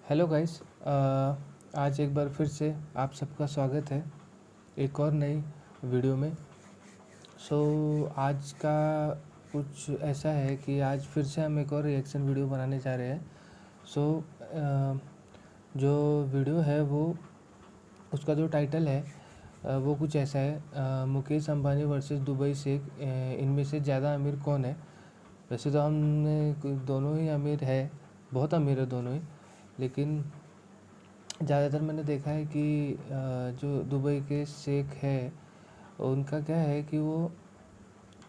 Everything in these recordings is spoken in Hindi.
Hello guys. आज एक बार फिर से आप सबका स्वागत है एक और नई वीडियो में। आज का कुछ ऐसा है कि आज फिर से हम एक और रिएक्शन वीडियो बनाने जा रहे हैं। जो वीडियो है वो उसका जो टाइटल है वो कुछ ऐसा है, मुकेश अंबानी वर्सेस दुबई शेख, इनमें से ज़्यादा अमीर कौन है। वैसे तो हमने दोनों ही अमीर है, बहुत अमीर है दोनों ही, लेकिन ज़्यादातर मैंने देखा है कि जो दुबई के शेख है उनका क्या है कि वो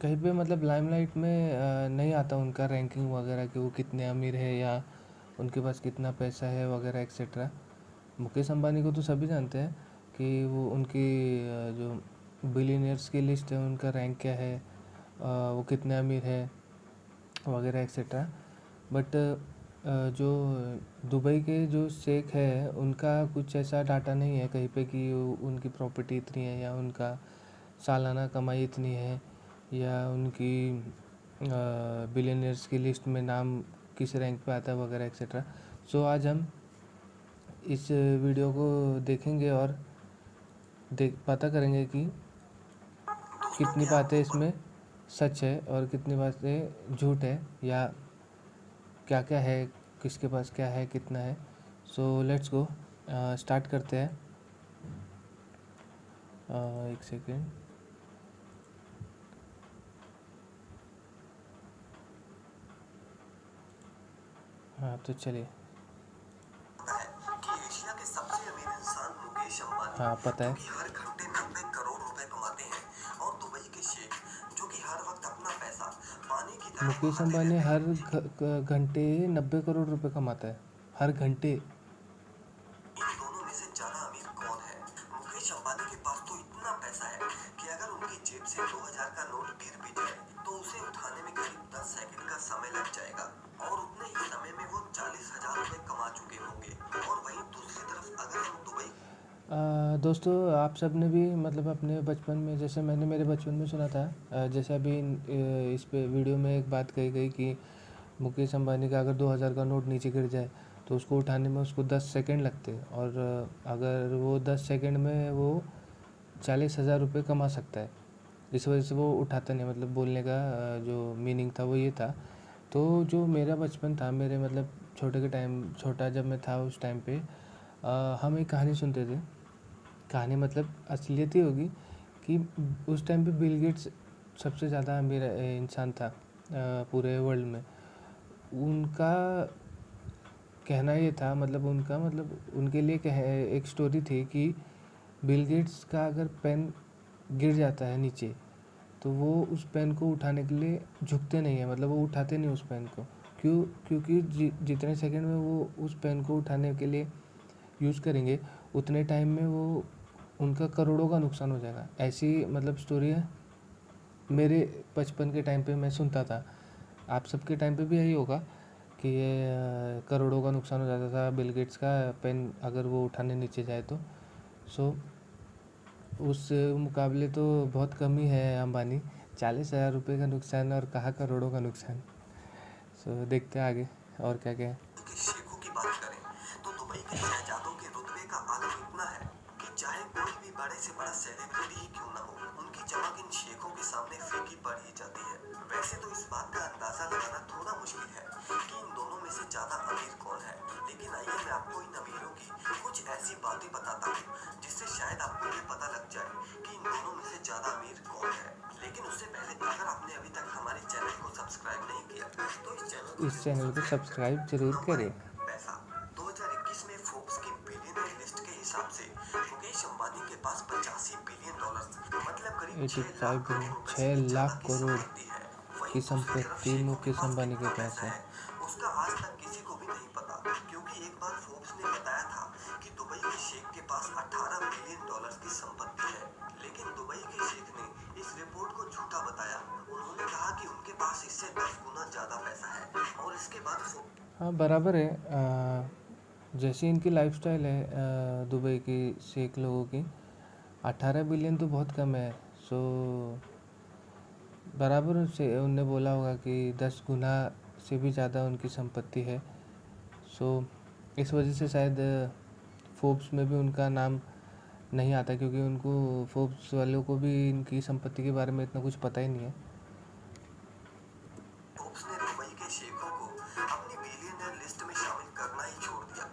कहीं पे मतलब लाइमलाइट में नहीं आता उनका रैंकिंग वगैरह कि वो कितने अमीर है या उनके पास कितना पैसा है वगैरह एक्सेट्रा। मुकेश अंबानी को तो सभी जानते हैं कि वो उनकी जो बिलियनियर्स की लिस्ट है उनका रैंक क्या है, वो कितने अमीर है वगैरह एक्सेट्रा। बट जो दुबई के जो शेख है उनका कुछ ऐसा डाटा नहीं है कहीं पे कि उनकी प्रॉपर्टी इतनी है या उनका सालाना कमाई इतनी है या उनकी बिलियनियर्स की लिस्ट में नाम किस रैंक पे आता है वगैरह एक्सेट्रा। आज हम इस वीडियो को देखेंगे और पता करेंगे कि कितनी बातें इसमें सच है और कितनी बातें झूठ है या क्या क्या है, किसके पास क्या है, कितना है। लेट्स गो, स्टार्ट करते हैं। एक सेकेंड। हाँ तो चलिए। कि एशिया के सबसे अमीर इंसान मुकेश अंबानी, हाँ पता जो है। कि हर घंटे 90 करोड़ रुपए कमाते हैं, और दुबई के शेख, जो कि हर वक्त अपना पैसा पानी की तरह मुकेश बहाते अंबानी रहते हर हैं। घंटे 90 करोड़ रुपए कमाता है, हर घंटे। इन दोनों में से ज्यादा अमीर कौन है? मुकेश अंबानी के पास तो इतना पैसा है कि अगर उनकी जेब से 2000 का नोट गिर भी जाए तो उसे उठाने में करीब 10 सेकंड का समय लग जाएगा, और उतने ही समय में वो 40,000 रुपए कमा चुके होंगे। और वहीं दूसरी तरफ अगर हम दुबई दोस्तों, आप सब ने भी मतलब अपने बचपन में, जैसे मैंने मेरे बचपन में सुना था, जैसे अभी इस पे वीडियो में एक बात कही गई कि मुकेश अंबानी का अगर 2000 का नोट नीचे गिर जाए तो उसको उठाने में उसको 10 सेकंड लगते हैं, और अगर वो 10 सेकंड में वो 40,000 रुपये कमा सकता है। इस वजह से वो उठाता नहीं, मतलब बोलने का जो मीनिंग था वो ये था। तो जो मेरा बचपन था, मेरे मतलब छोटे के टाइम, छोटा जब मैं था उस टाइम पे हम एक कहानी सुनते थे। कहानी मतलब असलियत ही होगी कि उस टाइम पे बिल गेट्स सबसे ज़्यादा अमीर इंसान था पूरे वर्ल्ड में। उनका कहना ये था, मतलब उनका मतलब उनके लिए एक स्टोरी थी कि बिल गेट्स का अगर पेन गिर जाता है नीचे तो वो उस पेन को उठाने के लिए झुकते नहीं है, मतलब वो उठाते नहीं उस पेन को। क्योंकि जितने सेकंड में वो उस पेन को उठाने के लिए यूज़ करेंगे उतने टाइम में वो उनका करोड़ों का नुकसान हो जाएगा। ऐसी मतलब स्टोरी है मेरे बचपन के टाइम पे, मैं सुनता था। आप सबके टाइम पे भी यही होगा कि ये करोड़ों का नुकसान हो जाता था बिल गेट्स का पेन अगर वो उठाने नीचे जाए तो। सो उस मुकाबले तो बहुत कम ही है अंबानी। 40,000 रुपये का नुकसान और कहाँ करोड़ों का नुकसान। देखते हैं आगे और क्या क्या है। के शेखों की बात करें तो दुबई के शहजादों के रुतबे का आलम इतना है कि चाहे कोई भी बड़े से बड़ा सेलिब्रिटी ही क्यों ना हो, उनकी चमक इन शेखों के सामने फीकी पड़ ही जाती है। वैसे तो इस बात का अंदाजा लगाना थोड़ा मुश्किल है कि इन दोनों में से ज्यादा अमीर कौन है, लेकिन आइए मैं आपको इन अमीरों की कुछ ऐसी बातें बताता हूँ जिससे शायद आपको ये पता लग जाए कि इन दोनों में से ज्यादा अमीर कौन है। लेकिन उससे पहले अगर आपने अभी तक हमारे चैनल को सब्सक्राइब नहीं किया तो इस चैनल को सब्सक्राइब जरूर नंबर करें। 1, पैसा। 2021 में फोर्ब्स की बिलियनर लिस्ट के हिसाब से मुकेश अंबानी के पास 85 बिलियन डॉलर, मतलब करीब 6 85 लाख करोड़ बिलियन, रुपए से भी 6 ज्यादा लाख की करोड़ संपत्ति है। वहीं की दूसरी तरफ संपत्ति शेखों के मुकेश पास अंबानी के कितना पास पैसा है। है उसका आज तक किसी को भी नहीं पता, क्योंकि एक बार फोर्ब्स ने बताया था कि दुबई के शेख के पास 18 बिलियन डॉलर की संपत्ति है, लेकिन दुबई के शेख ने इस रिपोर्ट को झूठा बताया। उन्होंने कहा कि उनके पास इससे 10 गुना ज्यादा पैसा है, और इसके बाद हाँ बराबर है। जैसी इनकी लाइफस्टाइल है दुबई की शेख लोगों की, 18 बिलियन तो बहुत कम है। सो बराबर से उनने बोला होगा कि 10 गुना से भी ज़्यादा उनकी संपत्ति है। सो इस वजह से शायद फोर्ब्स में भी उनका नाम नहीं आता, क्योंकि उनको फोर्ब्स वालों को भी इनकी संपत्ति के बारे में इतना कुछ पता ही नहीं है। फोर्ब्स ने दुबई के शेखों को अपनी बिलियनर लिस्ट में शामिल करना ही छोड़ दिया।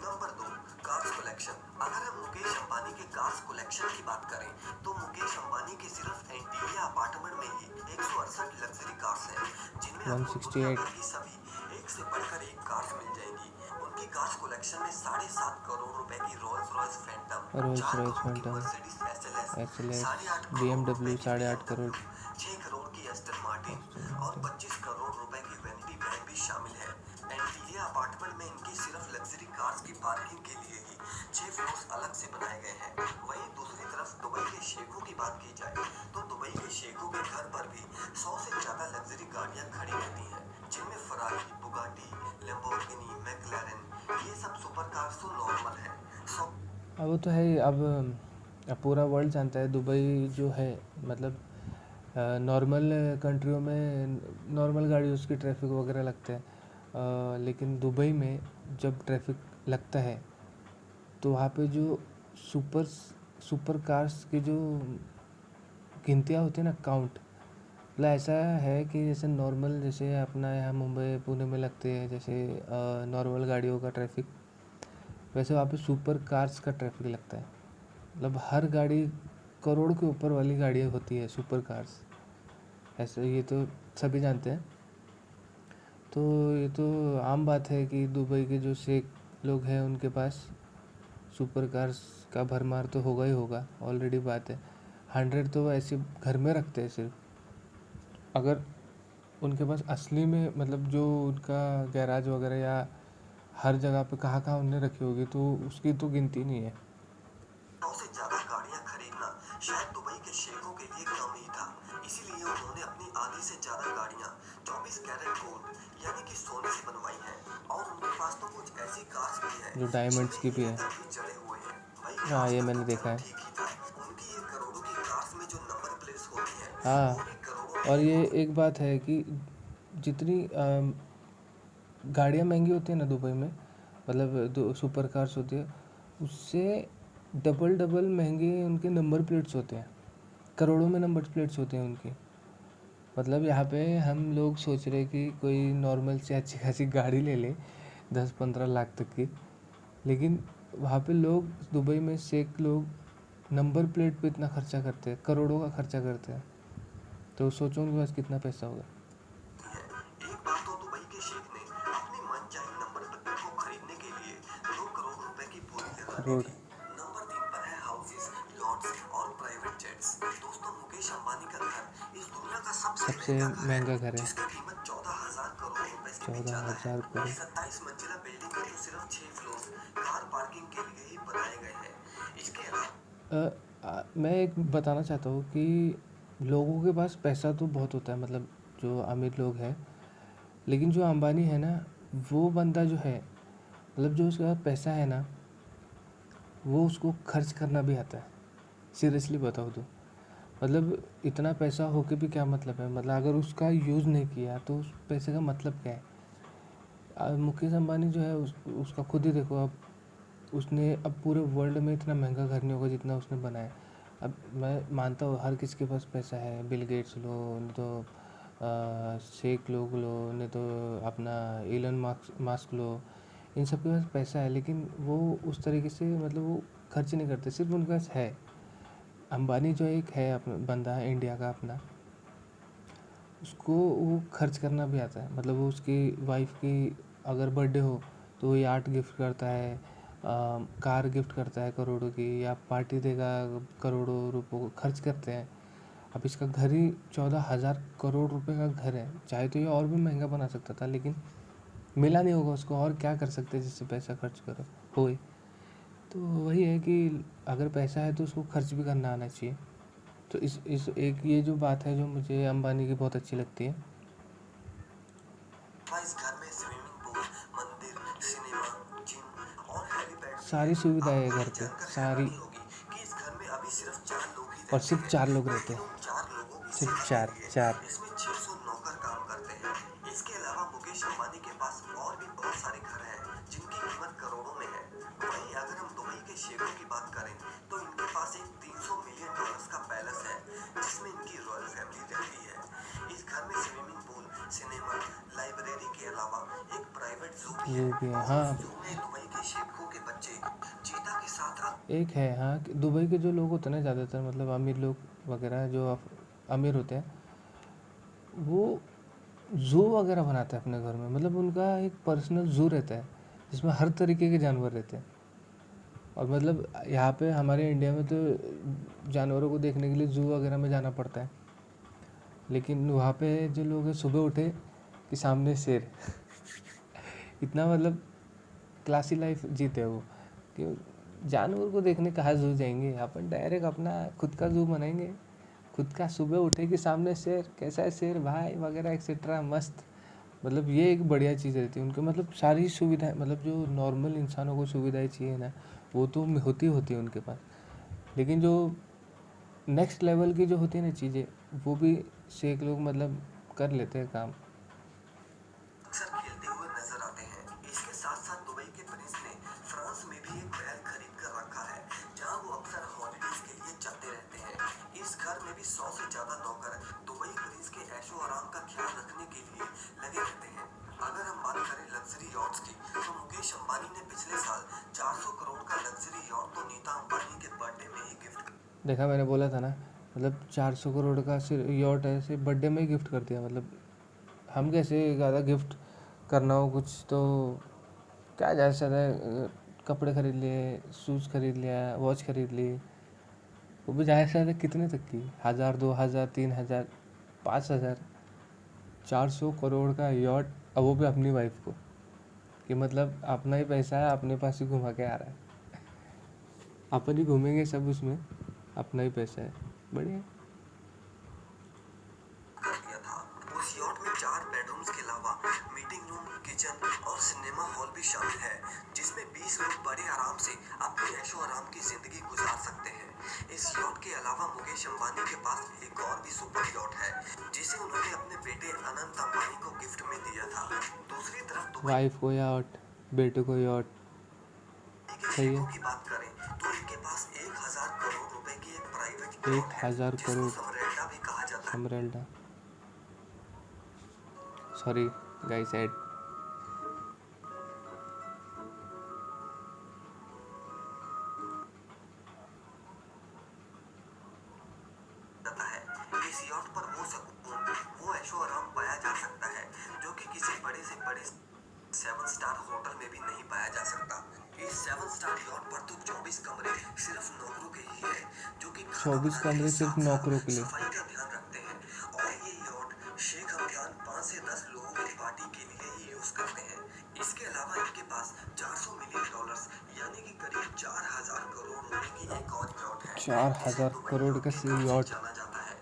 Number 2, cars collection. अगर हम मुकेश अंबानी के कार्स कलेक्शन की बात करें तो मुकेश अंबानी के सिर्फ एंटीलिया अपार्टमेंट में ही 168 लग्जरी कार्स हैं, जिनमें आपको दुनिया 168 भर की सभी एक से बढ़कर एक कार्स मिल जाएंगी। उनकी कार्स कलेक्शन में 7.5 करोड़ रुपए की Rolls Royce Phantom, Rolls 4 Royce crore की Phantom, Mercedes SLS, SLS, 8.5 crore रुपए BMW की 8.5 करोड़, BMW, 6 करोड़ की एस्टन मार्टिन और 25 करोड़ रुपए की वेंटी वैन भी शामिल है। एंटीलिया अपार्टमेंट में इनकी सिर्फ लग्जरी कार्स की पार्किंग के लिए ही 6 फ्लोर्स अलग से बनाए गए हैं। वहीं दूसरी तरफ दुबई के शेखों की बात की जाए तो दुबई के शेखों के घर पर भी 100 से ज्यादा लग्जरी गाड़ियां खड़ी रहती हैं, जिनमें फरारी, बुगाटी, लैम्बोर्गिनी, मैक्लारेन, ये सब सुपर कार्स तो नॉर्मल है। अब वो तो है ही। अब पूरा वर्ल्ड जानता है दुबई जो है, मतलब नॉर्मल कंट्रियों में नॉर्मल गाड़ियों की ट्रैफिक वगैरह लगते हैं, लेकिन दुबई में जब ट्रैफिक लगता है तो वहाँ पे जो सुपर सुपर कार्स की जो गिनतियाँ होती है ना, काउंट, मतलब ऐसा है कि जैसे नॉर्मल, जैसे अपना यहाँ मुंबई पुणे में लगते हैं जैसे नॉर्मल गाड़ियों का ट्रैफिक, वैसे वहाँ पे सुपर कार्स का ट्रैफिक लगता है। मतलब हर गाड़ी, करोड़ के ऊपर वाली गाड़ियाँ होती है सुपर कार्स, ऐसे ये तो सभी जानते हैं। तो ये तो आम बात है कि दुबई के जो शेख लोग हैं उनके पास सुपर कार्स का भरमार तो होगा ही होगा, ऑलरेडी बात है। 100 तो वो ऐसे घर में रखते हैं सिर्फ। अगर उनके पास असली में, मतलब जो उनका गैराज वगैरह या हर जगह पे कहाँ कहाँ उनने रखी होगी, तो उसकी तो गिनती नहीं है। 100 से ज्यादा गाड़ियां खरीदना शायद दुबई के शेखों के लिए कम ही था, इसीलिए उन्होंने अपनी आधी से ज्यादा गाड़ियां 24 कैरेट गोल्ड यानी कि सोने से बनवाई हैं। और उनके पास तो कुछ ऐसी कार्स भी हैं जो डायमंड्स की जिनमें भी हीरे है। तक भी जड़े हुए हैं। भाई हाँ, आज ये तक मैंने तो देखा चलो है। ठीक ही था, उनकी ये करोड़ों की कार्स में जो नंबर प्लेट्स होती हैं हाँ, वो भी करोड़ों और की ये होती। एक बात है कि जितनी गाड़ियाँ महंगी होती है ना दुबई में, मतलब सुपर कार्स होती है, उससे डबल डबल महंगे उनके नंबर प्लेट्स होते हैं। करोड़ों में नंबर प्लेट्स होते हैं उनकी। मतलब यहाँ पे हम लोग सोच रहे कि कोई नॉर्मल से अच्छी खासी गाड़ी ले ले 10-15 लाख तक की, लेकिन वहाँ पे लोग, दुबई में शेख लोग नंबर प्लेट पे इतना खर्चा करते हैं, करोड़ों का खर्चा करते हैं। तो सोचो उनके पास कितना पैसा होगा। एक बार तो दुबई के शेख ने अपनी मनचाही नंबर प्लेट को खरीदने के लिए 2 करोड़ रुपए की बोली लगा दी करोड़। थी। नंबर 3 पर है हाउसेस, लॉट्स और प्राइवेट जेट्स। दोस्तों, मुकेश अंबानी का घर इस दुनिया का सबसे सबसे महंगा घर महंगा है, घर है। जिसकी कीमत 14,000 करोड़ रुपए से भी चौदह ज्यादा है। हजार करोड़ इस 27 मंजिला बिल्डिंग में तो सिर्फ 6 फ्लोर कार पार्किंग के लिए ही बनाए गए हैं। इसके अलावा मैं एक बताना चाहता हूँ कि लोगों के पास पैसा तो बहुत होता है, मतलब जो अमीर लोग हैं, लेकिन जो अंबानी है ना, वो बंदा जो है, मतलब जो उसके पास पैसा है ना, वो उसको खर्च करना भी आता है। सीरियसली बताओ तो, मतलब इतना पैसा होके भी क्या मतलब है, मतलब अगर उसका यूज़ नहीं किया तो उस पैसे का मतलब क्या है। मुकेश अंबानी जो है उसका खुद ही देखो। अब उसने, अब पूरे वर्ल्ड में इतना महंगा घर नहीं होगा जितना उसने बनाया। अब मैं मानता हूँ हर किसी के पास पैसा है, बिल गेट्स लो, नहीं तो शेख लोग लो, नहीं तो अपना एलन मास्क लो, इन सब के पास पैसा है, लेकिन वो उस तरीके से, मतलब वो खर्च नहीं करते। सिर्फ उनके पास है। अंबानी जो एक है अपना बंदा है इंडिया का अपना, उसको वो खर्च करना भी आता है। मतलब वो उसकी वाइफ की अगर बर्थडे हो तो वो यार्ड गिफ्ट करता है, कार गिफ्ट करता है करोड़ों की, या पार्टी देगा, करोड़ों रुपए को खर्च करते हैं। अब इसका घर ही 14,000 करोड़ रुपए का घर है। चाहे तो ये और भी महंगा बना सकता था, लेकिन मिला नहीं होगा उसको, और क्या कर सकते हैं जिससे पैसा खर्च करो होए। तो वही है कि अगर पैसा है तो उसको खर्च भी करना आना चाहिए। तो इस एक ये जो बात है जो मुझे अंबानी की बहुत अच्छी लगती है। इस घर में स्विमिंग पूल, मंदिर, सिनेमा, जिम और हेलीपैड भी है। सारी सुविधाएं है आपको घर ये पे, जानकर सारी। हैरानी होगी कि इस घर में अभी सिर्फ 4 लोग ही और रहते सिर्फ हैं, 4 लोग रहते लेकिन हैं। उन 4 लोगों की सिर्फ सेवा के चार लिए चार इसमें 600 नौकर काम करते हैं। इसके अलावा मुकेश अंबानी के पास और भी बहुत सारे घर हैं जिनकी कीमत करोड़ों शेखों की बात करें तो इनके पास एक $300 मिलियन का पैलेस है जिसमें इनकी रॉयल फैमिली रहती है। इस घर में स्विमिंग पूल, सिनेमा, लाइब्रेरी के अलावा एक प्राइवेट जू भी जो है भी है, और हाँ। उस जू में दुबई के शेखों के बच्चे चीता के साथ एक है, हाँ, कि दुबई के जो लोग होते हैं ना, ज़्यादातर मतलब अमीर लोग वगैरह जो अमीर होते हैं, वो ज़ू वगैरह बनाते हैं अपने घर में। मतलब उनका एक पर्सनल ज़ू रहता है जिसमें हर तरीके के जानवर रहते हैं। और मतलब यहाँ पे हमारे इंडिया में तो जानवरों को देखने के लिए ज़ू वगैरह में जाना पड़ता है, लेकिन वहाँ पे जो लोग हैं सुबह उठे कि सामने शेर इतना मतलब क्लासी लाइफ जीते वो कि जानवर को देखने कहाँ ज़ू जाएंगे, अपन डायरेक्ट अपना खुद का ज़ू बनाएंगे, खुद का। सुबह उठे कि सामने शेर, कैसा है शेर भाई वगैरह एक्सेट्रा, मस्त। मतलब ये एक बढ़िया चीज़ रहती है उनके, मतलब सारी सुविधाएं, मतलब जो नॉर्मल इंसानों को सुविधाएं चाहिए ना, वो तो होती है उनके पास। लेकिन जो नेक्स्ट लेवल की जो होती है ना चीज़ें, वो भी शेख लोग मतलब कर लेते हैं काम। अक्सर खेलते हुए नजर आते हैं। इसके साथ साथ दुबई के प्रिंस ने फ्रांस में भी एक महल खरीद कर रखा है जहां वो अक्सर हॉलिडेज के लिए जाते रहते हैं। इस घर में भी 100 से ज्यादा नौकर दुबई प्रिंस के ऐशो आराम का ख्याल रखने के लिए लगे रहते हैं। अगर हम बात करें लग्जरी यॉट्स की तो मुकेश अंबानी ने पिछले साल 400 करोड़ का लग्जरी यॉट तो नीता अंबानी के बर्थडे में ही गिफ्ट देखा, मैंने बोला था ना, मतलब 400 करोड़ का सिर्फ यॉट है, सिर्फ बर्थडे में ही गिफ्ट कर दिया। मतलब हम कैसे ज़्यादा गिफ्ट करना हो कुछ तो क्या, ज़्यादा से ज़्यादा कपड़े खरीद लिए, शूज़ खरीद लिया, वॉच खरीद ली, वो भी ज़्यादा से ज़्यादा कितने तक की, 1000, 2000, 3000, 5000। 400 करोड़ का यॉट, अब वो भी अपनी वाइफ को, कि मतलब अपना ही पैसा है, अपने पास ही घुमा के आ रहा है, अपन ही घूमेंगे सब उसमें, अपना ही पैसा है, बढ़िया। कर दिया था। उस यॉट में 4 बेडरूम्स के अलावा मीटिंग रूम, किचन और सिनेमा हॉल भी शामिल है जिसमें 20 लोग बड़े आराम से अपनी ऐशो आराम की जिंदगी गुजार सकते हैं। इस यॉट के अलावा मुकेश अंबानी के पास एक और भी सुपर यॉट है जिसे उन्होंने अपने बेटे अनंत अंबानी को गिफ्ट में दिया था। दूसरी तरफ दुबई वाइफ को यॉट, बेटे को यॉट, के सही शेखों है। की बात करें तो इनके पास 1000 करोड़ रुपए की एक प्राइवेट यॉट है 1000 जिसको करोड़ समरेल्डा भी कहा जाता है। समरेल्डा, सॉरी गाइस ऐड। जाता है। इस यॉट पर वो सुकून, वो ऐशो आराम पाया जा सकता है जो कि किसी बड़े से बड़े 7 स्टार होटल में भी नहीं पाया जा सकता। इस 7 स्टार यॉट पर तो 24 कमरे सिर्फ नौकरों के ही है जो कि खाना 24 बनाने के कमरे सिर्फ साथ नौकरों साथ के लिए। सफाई का ध्यान रखते हैं। और ये यॉट शेख हमदान 5 से 10 लोगों की पार्टी के लिए ही यूज करते हैं। इसके अलावा इनके पास $400 मिलियन यानी कि करीब 4000 करोड़ रुपए की एक और यॉट है जिसे 4000 दुबई करोड़ यॉट का के नाम से यॉट। जाना जाता है।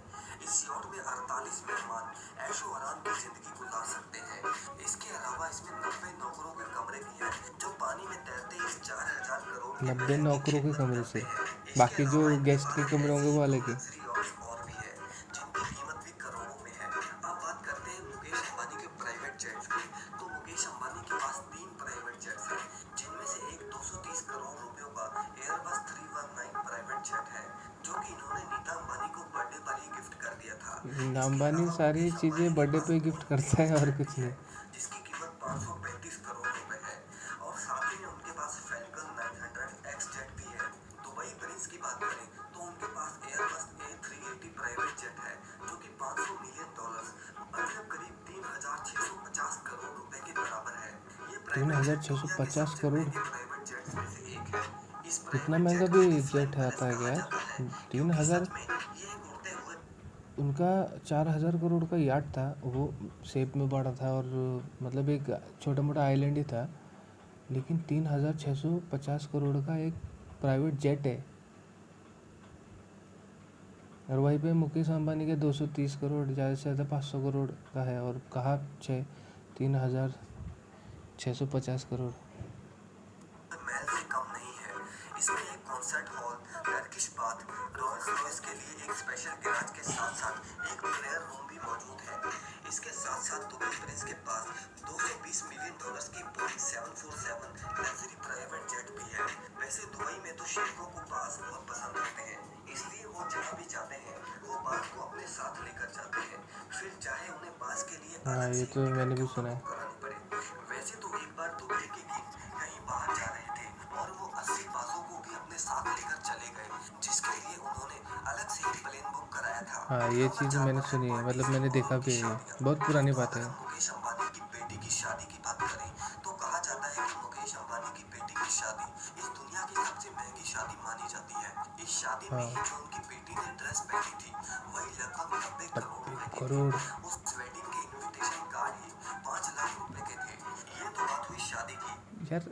इस यॉट में 48 मेहमान ऐशो आराम की जिंदगी गुजार सकते हैं। इसके अलावा इसमें 90 नौकरों के कमरे भी हैं जो पानी में तैरते इस 4000 करोड़ के 90 महल की नौकरों के खिदमत कमरे करते सिर्फ, हैं। इसके बाकी जो अलावा इनके गेस्ट के पास कमरे ऐसे होंगे ही वो 2 अलग ही। लग्जरी यॉट्स और भी है जिनकी कीमत भी करोड़ों में है। अब बात करते हैं मुकेश अंबानी के प्राइवेट जेट्स की। तो मुकेश अंबानी के पास 3 प्राइवेट जेट्स हैं जिनमें से एक 230 करोड़ रुपयों का एयरबस 319 प्राइवेट जेट है जो कि इन्होंने नीता अंबानी को बर्थडे पर ही गिफ्ट कर दिया था। इसके अंबानी अलावा सारी मुकेश चीज़ें अंबानी के बर्थडे पास पे गिफ्ट बोइंग करता है और 777 कुछ भी है नहीं। जिसकी कीमत 535 करोड़ रुपए है और साथ ही में उनके पास फैल्कन 900 एक्स जेट भी है। दुबई प्रिंस की बात करें तो उनके पास एयरबस A380 प्राइवेट जेट है जो कि $500 मिलियन मतलब करीब 3650 करोड़ रुपए के बराबर है। ये प्राइवेट जेट दुनिया के 3650 सबसे करोड़ महंगे प्राइवेट जेट्स में से एक है। इस इतना प्राइवेट महंगा जेट भी को तो जेट फ्लाइंग आता पैलेस है क्या कहा यार? जाता है तीन क्योंकि हजार सच में ये एक उड़ते हुए उनका 4000 करोड़ का याट था, वो शेप में बड़ा था और मतलब एक छोटा मोटा आइलैंड ही था, लेकिन 3650 करोड़ का एक प्राइवेट जेट है। और वहीं पे मुकेश अंबानी के 230 करोड़, ज़्यादा से ज़्यादा 500 करोड़ का है, और कहा 3650 करोड़। महल से कम नहीं है। इसमें एक concert hall, Turkish bath, Rolls Royce के लिए एक स्पेशल गैराज के साथ साथ एक प्रेयर रूम भी मौजूद है। इसके साथ साथ दुबई प्रिंस के पास $220 मिलियन की बोइंग 747 लग्जरी प्राइवेट जेट भी है। वैसे दुबई में तो हाँ, अलग ये से तो ही टिकट मैंने भी क्यों ना सुना है। बुक करानी पड़े। वैसे तो एक बार दुबई के किंग कहीं बाहर जा रहे थे और वो 80 बाजों को भी अपने साथ लेकर चले गए, जिसके लिए उन्होंने अलग से ही प्लेन बुक कराया था। हाँ, ये नंबर चीज़ 4 मैंने पर है सुनी है, मतलब पार्टीज मैंने और देखा उनकी भी है ये, शादियाँ। बहुत पुरानी दोस्तों बात है अगर ये। हम मुकेश अंबानी की बेटी की शादी की बात करें तो कहा जाता है कि मुकेश अंबानी की बेटी की शादी इस दुनिया की सबसे महंगी शादी मानी जाती है। इस शादी में ही जो उनकी बेटी ने ड्रेस पहनी थी वही लगभग 90 करोड़ 90 रुपए की थी। करोड़ उस वेडिंग के इनविटेशन कार्ड ही 5 लाख रुपए के थे। ये तो बात हुई शादी की। यार,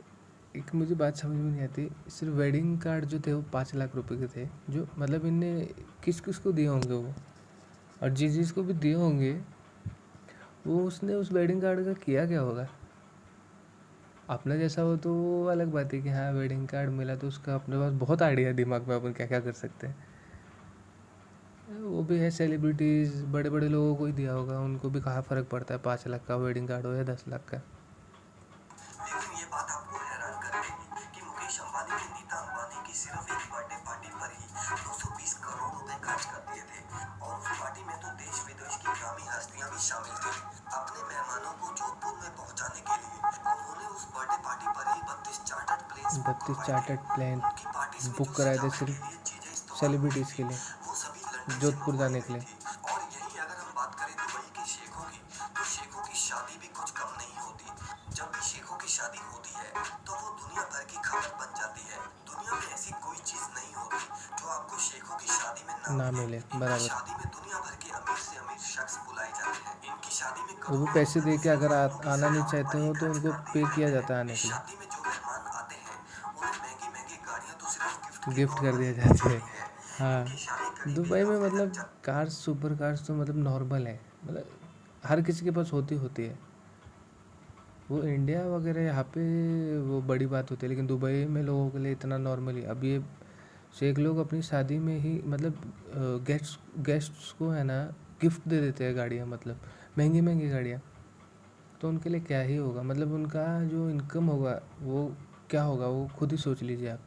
एक मुझे बात समझ में नहीं आती, सिर्फ वेडिंग कार्ड जो थे वो 5 लाख रुपए के थे, जो मतलब इनने किस किस को दिए होंगे वो, और जिस जिसको भी दिए होंगे वो उसने उस वेडिंग कार्ड का किया क्या होगा। अपना जैसा हो तो वो अलग बात है कि हाँ वेडिंग कार्ड मिला तो उसका अपने पास बहुत आइडिया है दिमाग में, अपन क्या क्या कर सकते हैं। वो भी है सेलिब्रिटीज़, बड़े बड़े लोगों को ही दिया होगा, उनको भी कहाँ फ़र्क पड़ता है 5 लाख का वेडिंग कार्ड हो या 10 लाख का। लेकिन ये बात आपको हैरान कर देगी कि मुकेश अंबानी ने नीता अंबानी की सिर्फ एक बर्थडे पार्टी पर ही 220 करोड़ रुपए खर्च कर दिए थे और उस पार्टी में तो देश विदेश की नामी हस्तियां भी शामिल थी। अपने मेहमानों को जोधपुर में पहुंचाने के लिए उन्होंने उस बर्थडे पार्टी पर ही 32 चार्टर्ड प्लेन्स बुक 32 करवाए थे। चार्टर्ड प्लेन उनकी पार्टीज में बुक जो कराए थे सजावट के सिर्फ लिए चीजें इस्तेमाल होती सेलिब्रिटीज़ थी के लिए, वो सभी लंदन से जोधपुर मंगवाई जाने के गई लिए। थी। और यही अगर हम बात करें दुबई के शेखों की तो शेखों की शादी भी कुछ कम नहीं होती। जब भी शेखों की शादी होती है तो वो दुनिया भर की खबर बन जाती है। दुनिया में ऐसी कोई चीज नहीं होती जो आपको शेखों की शादी में ना ना मिले। मिले, इनकी बराबर। शादी में दुनिया भर के अमीर से अमीर शख्स बुलाए जाते हैं। इनकी शादी में वो भी करोड़ों पैसे रुपए दे तो के, सिर्फ अगर फूलों की आना नहीं सजावट चाहते पर ही हो तो खर्च उनको कर पे दिए किया जाते जाता है हैं। आने इस के लिए, शादी में जो मेहमान आते हैं उन्हें महंगी महंगी गाड़ियां तो सिर्फ गिफ्ट के गिफ्ट तौर कर पर दिया ही मिल जाता है। जाती है। इनकी हाँ, शादी करीब एक दुबई में हफ्ते तक मतलब कार्स, सुपर कार्स तो मतलब नॉर्मल है, मतलब हर किसी के पास होती होती है। वो इंडिया वगैरह यहाँ पे वो बड़ी बात होती है, लेकिन दुबई में लोगों के लिए इतना नॉर्मल ही। अब ये शेख लोग अपनी शादी में ही मतलब गेस्ट्स को है ना गिफ्ट दे देते हैं गाड़ियाँ, मतलब महंगी महंगी गाड़ियाँ। तो उनके लिए क्या ही होगा, मतलब उनका जो इनकम होगा वो क्या होगा, वो खुद ही सोच लीजिए आप।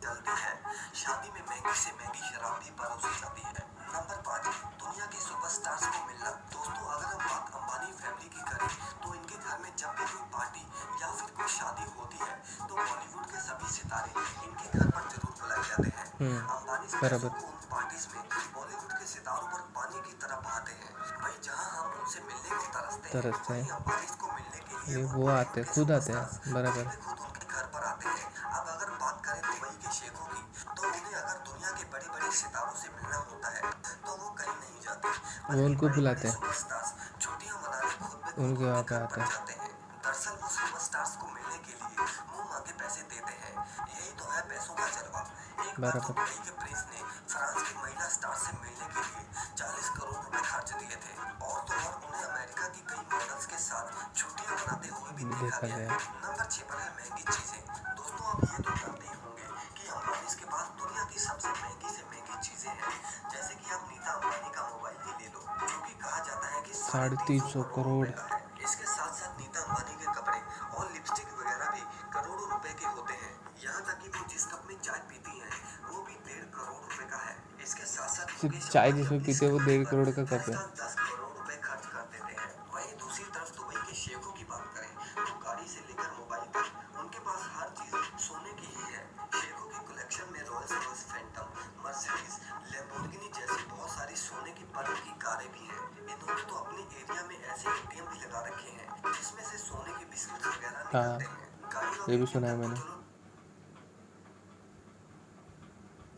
चलते हैं। शादी में महंगी से महंगी शराब भी परोसी जाती है। नंबर 5, दुनिया के सुपरस्टार्स को मिलना। दोस्तों अगर हम बात अंबानी फैमिली की करें तो इनके घर में जब भी कोई पार्टी या फिर कोई शादी होती है तो बॉलीवुड के सभी सितारे इनके घर पर जरूर बुलाए जाते हैं। अंबानी पैसों बराबर। को उन पार्टीज में बॉलीवुड के सितारों पर पानी की तरह बहाते हैं। वही जहां हम उनसे मिलने को तरसते हैं तरसते वहीं हैं, अंबानी को मिलने के लिए ये वो वो बॉलीवुड आते के खुद आते सुपरस्टार्स हैं, बराबर। खुद भी खुद उनके घर पर आते हैं। अब अगर बात करें दुबई के शेखों की तो उन्हें अगर दुनिया के बड़े बड़े सितारों से मिलना होता है तो वो कहीं नहीं जाते वो बल्कि उनको बड़े बड़े बुलाते हैं, सुपरस्टार्स छुट्टियां मनाने खुद ब खुद उनके वहाँ उनके पे घर आते पर हैं, जाते हैं। दरअसल वो सुपरस्टार्स को मिलने के लिए मुंह मांगे पैसे देते हैं। यही तो है पैसों का जलवा। एक बार तो बराबर। दुबई के प्रिंस ने फ्रांस की महिला स्टार से मिलने के लिए 40 करोड़ रुपए खर्च दिए थे और तो और उन्हें अमेरिका की कई मॉडल्स के साथ छुट्टियां मनाते हुए भी देखा देखा गया गया है। है। नंबर 6 पर है महंगी चीजें। दोस्तों आप ये तो जानते ही होंगे कि अंबानी के पास दुनिया की सबसे महंगी से महंगी चीजें हैं। जैसे कि आप नीता अंबानी का मोबाइल ही ले लो जो कि कहा जाता है कि 350 350 करोड़ करोड़ रुपए का है। इसके साथ साथ नीता अंबानी के कपड़े और लिपस्टिक वगैरह भी करोड़ों रुपए के होते हैं। यहाँ तक कि वो जिस कप में चाय पीती हैं वो भी 1.5 करोड़ रुपए का है। इसके साथ साथ सिर्फ मुकेश चाय अंबानी जिसमें अपनी पीते हैं वो सिक्योरिटी 1.5 करोड़ का पर हर कप है। साल 10 करोड़ रुपए खर्च कर देते हैं। वहीं दूसरी तरफ दुबई के शेखों की बात करें तो गाड़ी से लेकर मोबाइल तक उनके पास हर चीज सोने की ही है। शेखों के कलेक्शन में Royals Royce Phantom, Mercedes, Lamborghini जैसी बहुत सारी सोने की परत की कारें भी हैं। इन्होंने तो अपने एरिया में ऐसे एटीएम भी लगा रखे हैं जिसमें से सोने के बिस्किट वगैरह हाँ, निकलते हैं। गाड़ी और ये भी एटीएम सुना है तक तो मैंने। चलो।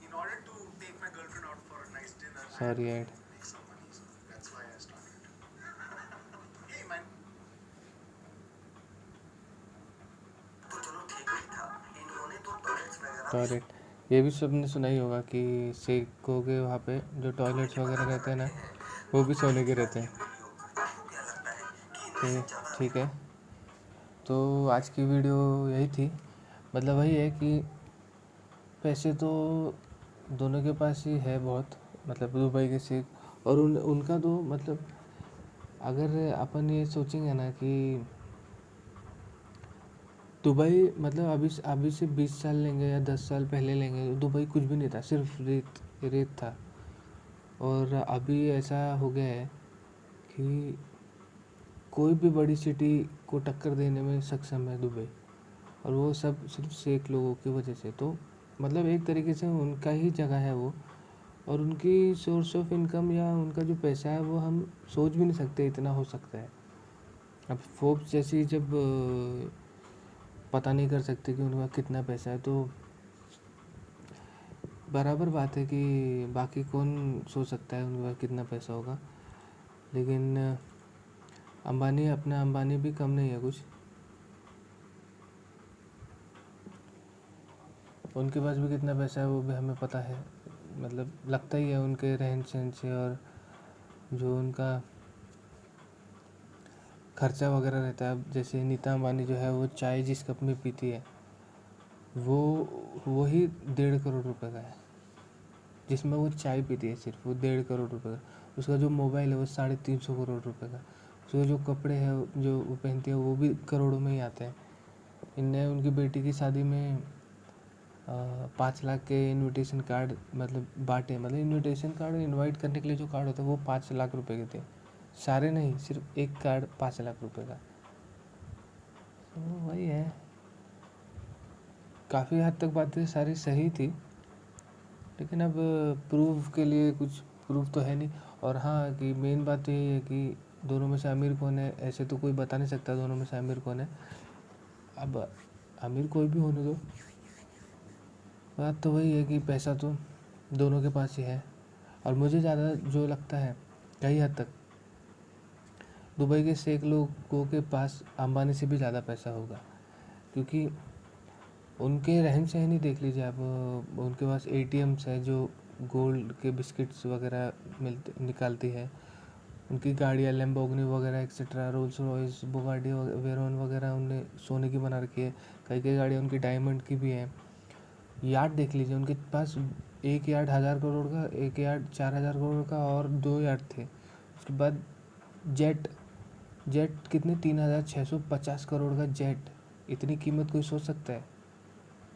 In order to take my girlfriend out for a nice dinner, I have sorry to add. make some money, so that's why I started. Hey man. तो चलो ठीक ही था। इन्होंने तो टॉयलेट्स वगैरह भी टॉयलेट, ये भी सबने सुना ही होगा कि शेखों के वहाँ पे जो सोने टॉयलेट्स के वगैरह बनाकर रहते हैं ना, रखे हैं। वो भी दोस्तों सोने ये के थी आज रहते की हैं। वीडियो। आपको क्या लगता है कि इनमें तो से ज्यादा ठीक अमीर है, तो आज की वीडियो यही थी। मतलब वही है कि पैसे तो दोनों के पास ही है बहुत, मतलब दुबई के शेख और उनका तो मतलब अगर अपन ये सोचेंगे ना कि दुबई मतलब अभी से 20 साल लेंगे या 10 साल पहले लेंगे तो दुबई कुछ भी नहीं था, सिर्फ रेत रेत था। और अभी ऐसा हो गया है कि कोई भी बड़ी सिटी को टक्कर देने में सक्षम है दुबई, और वो सब सिर्फ शेख लोगों की वजह से। तो मतलब एक तरीके से उनका ही जगह है वो, और उनकी सोर्स ऑफ इनकम या उनका जो पैसा है वो हम सोच भी नहीं सकते इतना हो सकता है। अब फोर्ब्स जैसी जब पता नहीं कर सकते कि उनका कितना पैसा है, तो बराबर बात है कि बाकी कौन सोच सकता है उनके पास कितना पैसा होगा। लेकिन अंबानी, अपना अंबानी भी कम नहीं है कुछ, उनके पास भी कितना पैसा है वो भी हमें पता है। मतलब लगता ही है उनके रहन सहन से, और जो उनका खर्चा वगैरह रहता है। अब जैसे नीता अंबानी जो है वो चाय जिस कप में पीती है वो वही 1.5 करोड़ रुपए का है, जिसमें वो चाय पीती है सिर्फ, वो 1.5 करोड़ रुपए का। उसका जो मोबाइल है वो 350 करोड़ रुपए का। उसके जो कपड़े हैं जो वो पहनती है वो भी करोड़ों में ही आते हैं। इनने उनकी बेटी की शादी में 5 लाख के इनविटेशन कार्ड मतलब बांटे। मतलब इनविटेशन कार्ड इनवाइट करने के लिए जो कार्ड होता है वो 5 लाख रुपए के थे, सारे नहीं, सिर्फ एक कार्ड 5 लाख रुपए का। तो वही है, काफ़ी हद तक बातें सारी सही थी, लेकिन अब प्रूफ के लिए कुछ प्रूफ तो है नहीं। और हाँ, कि मेन बात तो यही है कि दोनों में से अमीर कौन है, ऐसे तो कोई बता नहीं सकता दोनों में से अमीर कौन है। अब अमीर कोई भी होने दो, बात तो वही है कि पैसा तो दोनों के पास ही है। और मुझे ज़्यादा जो लगता है कई हद तक दुबई के शेख लोगों के पास अंबानी से भी ज़्यादा पैसा होगा, क्योंकि उनके रहन सहन ही देख लीजिए आप। उनके पास एटीएम्स है जो गोल्ड के बिस्किट्स वगैरह मिलते निकालती है। उनकी गाड़ियाँ लैम्बोर्गिनी वगैरह etcetera, Rolls Royce, Bugatti Veyron वगैरह उनने सोने की बना रखी है। कई कई गाड़ियाँ उनकी डायमंड की भी हैं। यार्ड देख लीजिए उनके पास, एक यार्ड 1,000 करोड़ का, एक यार्ड 4,000 करोड़ का, और 2 यार्ड थे। उसके बाद जेट जेट कितने, 3,650 करोड़ का जेट। इतनी कीमत कोई सोच सकता है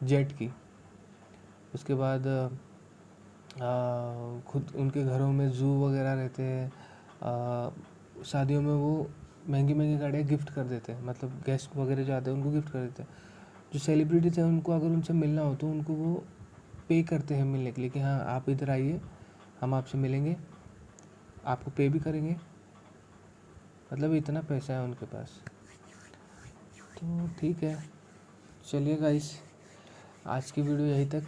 जेट की। उसके बाद खुद उनके घरों में ज़ू वगैरह रहते हैं। शादियों में वो महंगी महंगी गाड़ियाँ गिफ्ट कर देते हैं, मतलब गेस्ट वगैरह जो आते हैं उनको गिफ्ट कर देते हैं। जो सेलिब्रिटीज़ हैं उनको अगर उनसे मिलना हो तो उनको वो पे करते हैं मिलने के लिए, कि हाँ आप इधर आइए, हम आपसे मिलेंगे, आपको पे भी करेंगे। मतलब इतना पैसा है उनके पास। तो ठीक है, चलिए गाइस, आज की वीडियो यहीं तक।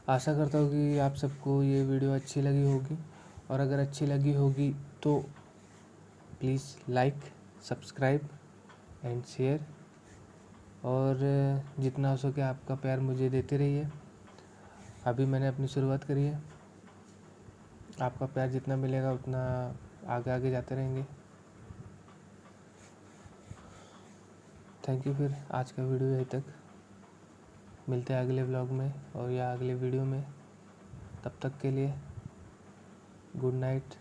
आशा करता हूँ कि आप सबको ये वीडियो अच्छी लगी होगी, और अगर अच्छी लगी होगी तो please like, subscribe and share, और जितना हो सके आपका प्यार मुझे देते रहिए। अभी मैंने अपनी शुरुआत करी है, आपका प्यार जितना मिलेगा उतना आगे आगे जाते रहेंगे। Thank you. फिर आज का वीडियो यहीं तक, मिलते हैं अगले व्लॉग में और या अगले वीडियो में। तब तक के लिए गुड नाइट।